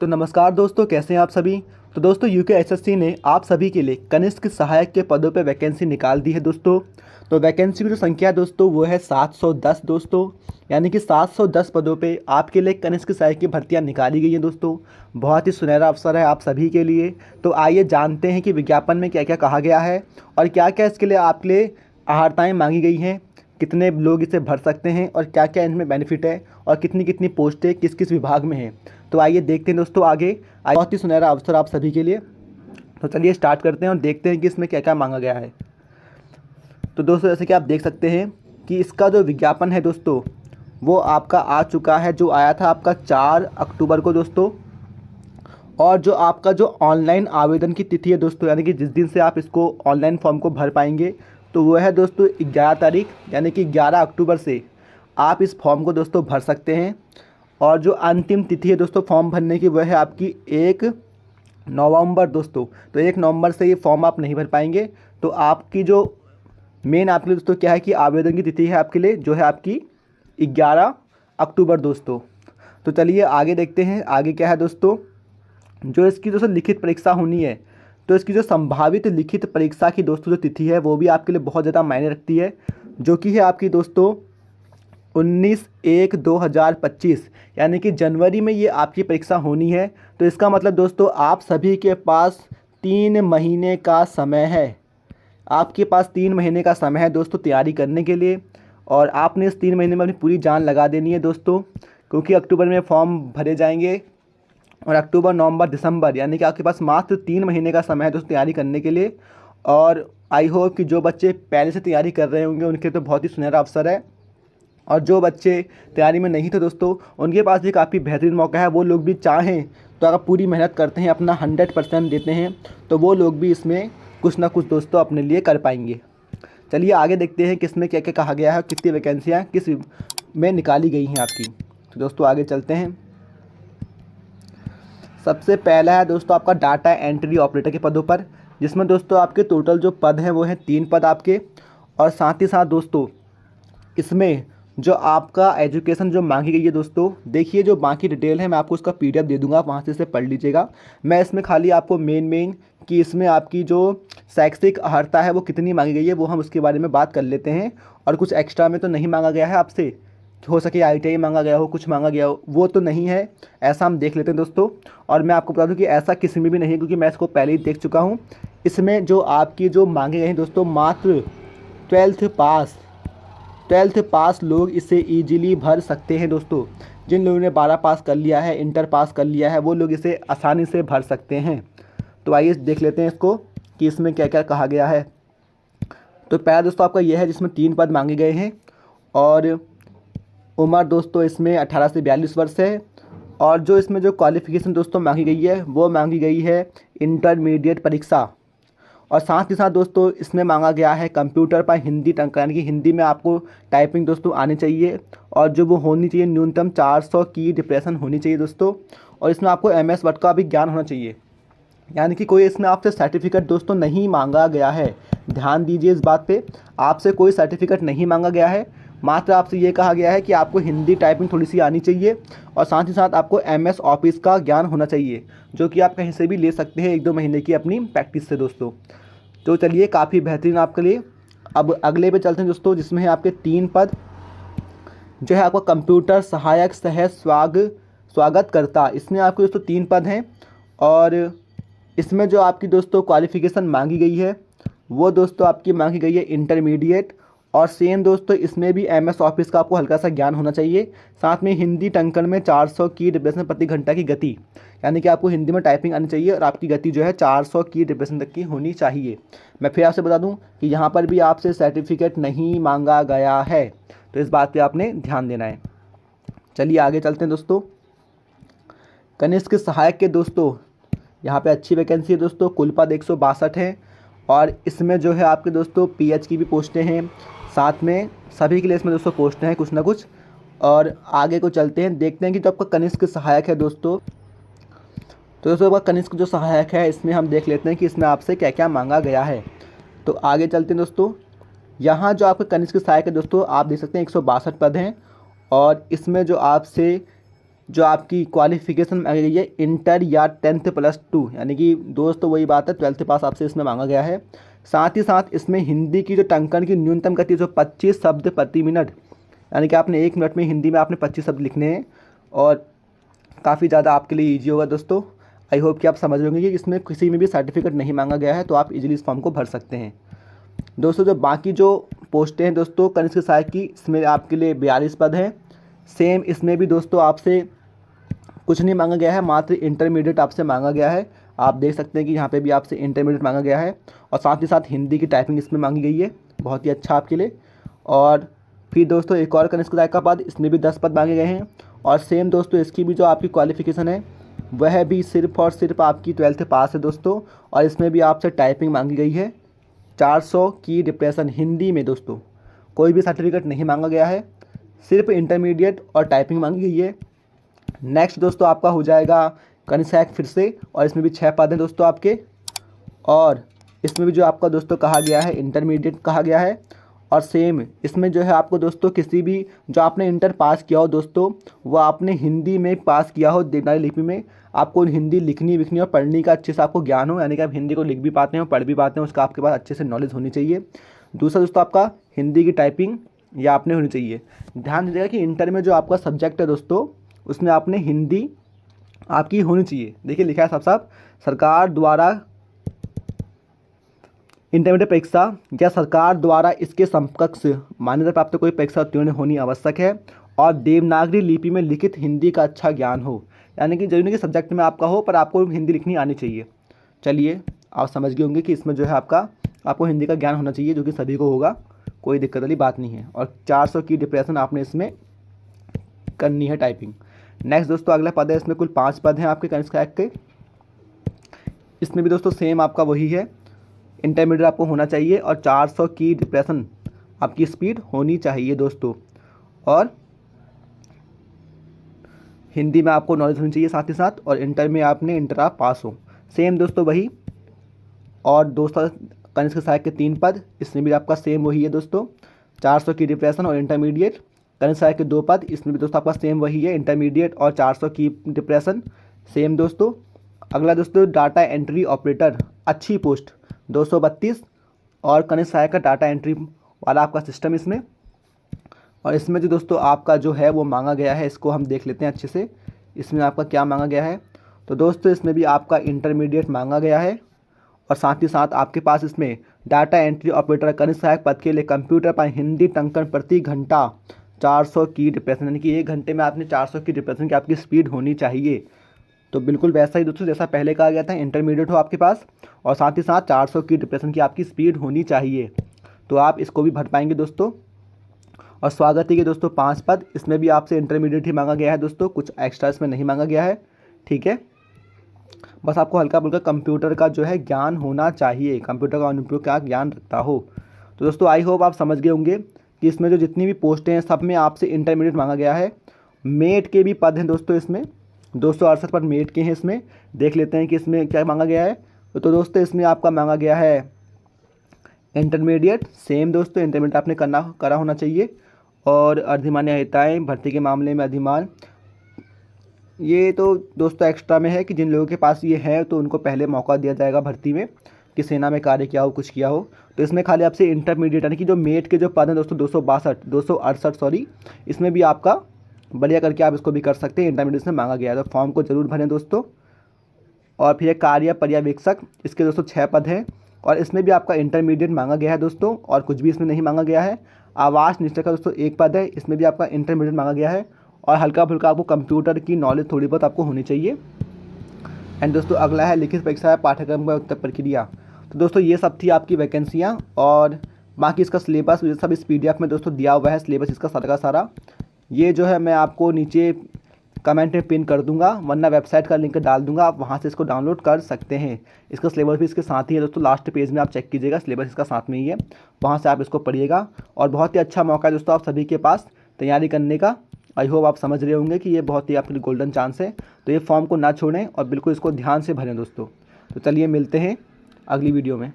तो नमस्कार दोस्तों, कैसे हैं आप सभी। तो दोस्तों यूकेएसएससी ने आप सभी के लिए कनिष्क सहायक के पदों पे वैकेंसी निकाल दी है दोस्तों। तो वैकेंसी की जो संख्या है दोस्तों वो है 710 दोस्तों, यानी कि 710 पदों पे आपके लिए कनिष्क सहायक की भर्तियां निकाली गई हैं दोस्तों। बहुत ही सुनहरा अवसर है आप सभी के लिए। तो आइए जानते हैं कि विज्ञापन में क्या क्या कहा गया है और क्या क्या इसके लिए आपके लिए अहर्ताएँ मांगी गई हैं, कितने लोग इसे भर सकते हैं और क्या क्या इनमें बेनिफिट है और कितनी कितनी पोस्टें किस किस विभाग में हैं। तो आइए देखते हैं दोस्तों आगे। बहुत ही सुनहरा अवसर आप सभी के लिए। तो चलिए स्टार्ट करते हैं और देखते हैं कि इसमें क्या क्या मांगा गया है। तो दोस्तों जैसे कि आप देख सकते हैं कि इसका जो विज्ञापन है दोस्तों वो आपका आ चुका है, जो आया था आपका 4 अक्टूबर को दोस्तों। और जो आपका जो ऑनलाइन आवेदन की तिथि है दोस्तों, यानी कि जिस दिन से आप इसको ऑनलाइन फॉर्म को भर पाएंगे, तो वो है दोस्तों 11 तारीख, यानी कि 11 अक्टूबर से आप इस फॉर्म को दोस्तों भर सकते हैं। और जो अंतिम तिथि है दोस्तों फॉर्म भरने की वह है आपकी 1 नवंबर दोस्तों। तो 1 नवंबर से ये फॉर्म आप नहीं भर पाएंगे। तो आपकी जो मेन आपके लिए दोस्तों क्या है कि आवेदन की तिथि है आपके लिए जो है आपकी 11 अक्टूबर दोस्तों। तो चलिए आगे देखते हैं आगे क्या है दोस्तों। जो इसकी दोस्तों लिखित परीक्षा होनी है, तो इसकी जो संभावित लिखित परीक्षा की दोस्तों जो तिथि है वो भी आपके लिए बहुत ज़्यादा मायने रखती है, जो कि है आपकी दोस्तों 19/1/2025, यानी कि जनवरी में ये आपकी परीक्षा होनी है। तो इसका मतलब दोस्तों आप सभी के पास 3 महीने का समय है। आपके पास 3 महीने का समय है दोस्तों तैयारी करने के लिए। और आपने इस 3 महीने में अपनी पूरी जान लगा देनी है दोस्तों, क्योंकि अक्टूबर में फॉर्म भरे जाएंगे और अक्टूबर नवंबर दिसंबर, यानी कि आपके पास मात्र 3 महीने का समय है दोस्तों तैयारी करने के लिए। और आई होप कि जो बच्चे पहले से तैयारी कर रहे होंगे उनके तो बहुत ही सुनहरा अवसर है, और जो बच्चे तैयारी में नहीं थे दोस्तों उनके पास भी काफ़ी बेहतरीन मौका है। वो लोग भी चाहें तो अगर पूरी मेहनत करते हैं, अपना 100% देते हैं, तो वो लोग भी इसमें कुछ ना कुछ दोस्तों अपने लिए कर पाएंगे। चलिए आगे देखते हैं कि इसमें क्या क्या कहा गया है, कितनी वैकेंसियाँ किस में निकाली गई हैं आपकी। तो दोस्तों आगे चलते हैं। सबसे पहला है दोस्तों आपका डाटा एंट्री ऑपरेटर के पदों पर, जिसमें दोस्तों आपके टोटल जो पद हैं वो हैं 3 पद आपके। और साथ ही साथ दोस्तों इसमें जो आपका एजुकेशन जो मांगी गई है दोस्तों, देखिए जो बाकी डिटेल है मैं आपको उसका PDF दे दूंगा, आप वहाँ से इसे पढ़ लीजिएगा। मैं इसमें खाली आपको मेन कि इसमें आपकी जो शैक्षिक अर्हता है वो कितनी मांगी गई है वो हम उसके बारे में बात कर लेते हैं। और कुछ एक्स्ट्रा में तो नहीं मांगा गया है आपसे, हो सके ITI मांगा गया हो, कुछ मांगा गया हो, वो तो नहीं है, ऐसा हम देख लेते हैं दोस्तों। और मैं आपको बता दूं कि ऐसा किसी में भी नहीं है, क्योंकि मैं इसको पहले ही देख चुका हूं। इसमें जो आपकी जो मांगे गए हैं दोस्तों मात्र 12th पास लोग इसे ईजिली भर सकते हैं दोस्तों। जिन लोगों ने 12 पास कर लिया है, इंटर पास कर लिया है, वो लोग इसे आसानी से भर सकते हैं। तो आइए देख लेते हैं इसको कि इसमें क्या क्या कहा गया है। तो पहला दोस्तों आपका यह है जिसमें 3 पद मांगे गए हैं। और उम्र दोस्तों इसमें 18 से 42 वर्ष है। और जो इसमें जो क्वालिफ़िकेशन दोस्तों मांगी गई है वो मांगी गई है इंटरमीडिएट परीक्षा। और साथ ही साथ दोस्तों इसमें मांगा गया है कंप्यूटर पर हिंदी टंका, यानी कि हिंदी में आपको टाइपिंग दोस्तों आनी चाहिए। और जो वो होनी चाहिए न्यूनतम 400 की डिप्रेशन होनी चाहिए दोस्तों। और इसमें आपको MS वर्ड का भी ज्ञान होना चाहिए, यानी कि कोई इसमें आपसे सर्टिफिकेट दोस्तों नहीं मांगा गया है। ध्यान दीजिए इस बात पे, आपसे कोई सर्टिफिकेट नहीं मांगा गया है। मात्र आपसे ये कहा गया है कि आपको हिंदी टाइपिंग थोड़ी सी आनी चाहिए और साथ ही साथ आपको MS ऑफिस का ज्ञान होना चाहिए, जो कि आप कहीं से भी ले सकते हैं 1-2 महीने की अपनी प्रैक्टिस से दोस्तों। तो चलिए काफ़ी बेहतरीन आपके लिए। अब अगले पे चलते हैं दोस्तों, जिसमें है आपके 3 पद, जो है आपका कंप्यूटर सहायक सह स्वागतकर्ता। इसमें आपके दोस्तों 3 पद हैं। और इसमें जो आपकी दोस्तों क्वालिफ़िकेशन मांगी गई है वो दोस्तों आपकी मांगी गई है इंटरमीडिएट। और सेम दोस्तों इसमें भी MS ऑफिस का आपको हल्का सा ज्ञान होना चाहिए। साथ में हिंदी टंकन में 400 की डिप्रेशन प्रति घंटा की गति, यानी कि आपको हिंदी में टाइपिंग आनी चाहिए और आपकी गति जो है 400 की डिप्रेशन तक की होनी चाहिए। मैं फिर आपसे बता दूं कि यहाँ पर भी आपसे सर्टिफिकेट नहीं मांगा गया है, तो इस बात पर आपने ध्यान देना है। चलिए आगे चलते हैं दोस्तों। कनिष्क सहायक के दोस्तों यहाँ पे अच्छी वैकेंसी है दोस्तों, कुल पद 162 हैं। और इसमें जो है आपके दोस्तों PH की भी पोस्टें हैं, साथ में सभी के लिए इसमें दोस्तों पोस्टें हैं कुछ ना कुछ। और आगे को चलते हैं, देखते हैं कि जो आपका कनिष्क सहायक है दोस्तों, तो दोस्तों आपका कनिष्क जो सहायक है इसमें हम देख लेते हैं कि इसमें आपसे क्या क्या मांगा गया है। तो आगे चलते हैं दोस्तों। यहाँ जो आपका कनिष्क सहायक है दोस्तों आप देख सकते हैं 162 पद हैं। और इसमें जो आपसे जो आपकी क्वालिफिकेशन मांगी गई है इंटर या 10th+2, यानी कि दोस्तों वही बात है 12th पास आपसे इसमें मांगा गया है। साथ ही साथ इसमें हिंदी की जो टंकण की न्यूनतम गति जो 25 शब्द प्रति मिनट, यानी कि आपने 1 मिनट में हिंदी में आपने 25 शब्द लिखने हैं और काफ़ी ज़्यादा आपके लिए ईजी होगा दोस्तों। आई होप कि आप समझ रहे होंगे कि इसमें किसी में भी सर्टिफिकेट नहीं मांगा गया है, तो आप इजीली इस फॉर्म को भर सकते हैं दोस्तों। जो बाकी जो पोस्टें हैं दोस्तों कनिष्क सहायक की, इसमें आपके लिए 42 पद हैं। सेम इसमें भी दोस्तों आपसे कुछ नहीं मांगा गया है, मात्र इंटरमीडिएट आपसे मांगा गया है। आप देख सकते हैं कि यहाँ पे भी आपसे इंटरमीडिएट मांगा गया है और साथ ही साथ हिंदी की टाइपिंग इसमें मांगी गई है, बहुत ही अच्छा आपके लिए। और फिर दोस्तों एक और कनिष्क सहायक का पद, इसमें भी 10 पद मांगे गए हैं और सेम दोस्तों इसकी भी जो आपकी क्वालिफिकेशन है वह भी सिर्फ और सिर्फ आपकी 12th पास है दोस्तों। और इसमें भी आपसे टाइपिंग मांगी गई है 400 की डिप्रेशन हिंदी में दोस्तों, कोई भी सर्टिफिकेट नहीं मांगा गया है, सिर्फ इंटरमीडिएट और टाइपिंग मांगी गई है। नेक्स्ट दोस्तों आपका हो जाएगा कनिष्क सहायक फिर से, और इसमें भी 6 पद हैं दोस्तों आपके। और इसमें भी जो आपका दोस्तों कहा गया है इंटरमीडिएट कहा गया है। और सेम इसमें जो है आपको दोस्तों किसी भी जो आपने इंटर पास किया हो दोस्तों, वो आपने हिंदी में पास किया हो देवनागरी लिपि में, आपको हिंदी लिखनी विखनी और पढ़ने का अच्छे से आपको ज्ञान हो, यानी कि आप हिंदी को लिख भी पाते हैं और पढ़ भी पाते हैं, उसका आपके पास अच्छे से नॉलेज होनी चाहिए। दूसरा दोस्तों आपका हिंदी की टाइपिंग या आपने होनी चाहिए। ध्यान दीजिएगा कि इंटर में जो आपका सब्जेक्ट है दोस्तों उसमें आपने हिंदी आपकी होनी चाहिए। देखिए लिखा है साफ साफ, सरकार द्वारा इंटरमीडिएट परीक्षा या सरकार द्वारा इसके समकक्ष मान्यता प्राप्त कोई परीक्षा उत्तीर्ण होनी आवश्यक है और देवनागरी लिपि में लिखित हिंदी का अच्छा ज्ञान हो, यानी कि जरूरी नहीं कि सब्जेक्ट में आपका हो पर आपको हिंदी लिखनी आनी चाहिए। चलिए आप समझ गए होंगे कि इसमें जो है आपको हिंदी का ज्ञान होना चाहिए, जो कि सभी को होगा, कोई दिक्कत वाली बात नहीं है। और 400 की डिप्रेशन आपने इसमें करनी है टाइपिंग। नेक्स्ट दोस्तों अगला पद है, इसमें कुल 5 पद हैं आपके कनिष्क सहायक के। इसमें भी दोस्तों सेम आपका वही है, इंटरमीडिएट आपको होना चाहिए और 400 की डिप्रेशन आपकी स्पीड होनी चाहिए दोस्तों। और हिंदी में आपको नॉलेज होनी चाहिए साथ ही साथ, और इंटर में आपने इंटर आप पास हो। सेम दोस्तों वही। और दोस्तों कनिष्क सहायक के 3 पद, इसमें भी आपका सेम वही है दोस्तों, 400 की डिप्रेशन और इंटरमीडिएट। कनिष्क सहायक के 2 पद, इसमें भी दोस्तों आपका सेम वही है, इंटरमीडिएट और 400 की डिप्रेशन सेम दोस्तों। अगला दोस्तों डाटा एंट्री ऑपरेटर अच्छी पोस्ट 232 और कनिष्क सहायक का डाटा एंट्री वाला आपका सिस्टम इसमें। और इसमें जो दोस्तों आपका जो है वो मांगा गया है, इसको हम देख लेते हैं अच्छे से, इसमें आपका क्या मांगा गया है। तो दोस्तों इसमें भी आपका इंटरमीडिएट मांगा गया है और साथ ही साथ आपके पास इसमें डाटा एंट्री ऑपरेटर कनिष्क सहायक पद के लिए कंप्यूटर पर हिंदी टंकण प्रति घंटा 400 की डिप्रेशन, यानी कि 1 घंटे में आपने 400 की डिप्रेशन की आपकी स्पीड होनी चाहिए। तो बिल्कुल वैसा ही दोस्तों जैसा पहले कहा गया था, इंटरमीडिएट हो आपके पास और साथ ही साथ 400 की डिप्रेशन की आपकी स्पीड होनी चाहिए, तो आप इसको भी भर पाएंगे दोस्तों। और स्वागत है कि दोस्तों 5 पद, इसमें भी आपसे इंटरमीडिएट ही मांगा गया है दोस्तों, कुछ एक्स्ट्रा इसमें नहीं मांगा गया है, ठीक है। बस आपको हल्का फुल्का कंप्यूटर का जो है ज्ञान होना चाहिए, कंप्यूटर का अनुप्रयोग का ज्ञान रखता हो। तो दोस्तों आई होप आप समझ गए होंगे कि इसमें जो जितनी भी पोस्टें हैं सब में आपसे इंटरमीडिएट मांगा गया है। मेट के भी पद हैं दोस्तों, इसमें 268 पद मेट के हैं। इसमें देख लेते हैं कि इसमें क्या मांगा गया है। तो दोस्तों इसमें आपका मांगा गया है इंटरमीडिएट, सेम दोस्तों इंटरमीडिएट आपने करा होना चाहिए। और अधिमान्य हिताएँ भर्ती के मामले में अधिमान, ये तो दोस्तों एक्स्ट्रा में है कि जिन लोगों के पास ये है तो उनको पहले मौका दिया जाएगा भर्ती में कि सेना में कार्य किया हो, कुछ किया हो। तो इसमें खाली आपसे इंटरमीडिएट यानी कि जो मेट के जो पद हैं दोस्तों 268 सॉरी, इसमें भी आपका बढ़िया करके आप इसको भी कर सकते हैं, इंटरमीडिएट में मांगा गया है। तो फॉर्म को जरूर भरें दोस्तों। और फिर कार्य पर्यवेक्षक, इसके दोस्तों 6 पद हैं और इसमें भी आपका इंटरमीडिएट मांगा गया है दोस्तों, और कुछ भी इसमें नहीं मांगा गया है। आवास निरीक्षक का दोस्तों 1 पद है, इसमें भी आपका इंटरमीडिएट मांगा गया है और हल्का फुल्का आपको कंप्यूटर की नॉलेज थोड़ी बहुत आपको होनी चाहिए। एंड दोस्तों अगला है लिखित परीक्षा पाठ्यक्रम का उत्तर प्रक्रिया। तो दोस्तों ये सब थी आपकी वैकेंसियाँ और बाकी इसका सिलेबस सब इस PDF में दोस्तों दिया हुआ है, सिलेबस इसका सारा का सारा। ये जो है मैं आपको नीचे कमेंट में पिन कर दूंगा, वरना वेबसाइट का लिंक डाल दूंगा, आप वहाँ से इसको डाउनलोड कर सकते हैं। इसका सिलेबस भी इसके साथ ही है दोस्तों, लास्ट पेज में आप चेक कीजिएगा, सिलेबस इसका साथ में ही है, वहाँ से आप इसको पढ़िएगा। और बहुत ही अच्छा मौका है दोस्तों आप सभी के पास तैयारी करने का। आई होप आप समझ रहे होंगे कि ये बहुत ही आपके लिए गोल्डन चांस है, तो ये फॉर्म को ना छोड़ें और बिल्कुल इसको ध्यान से भरें दोस्तों। तो चलिए मिलते हैं अगली वीडियो में।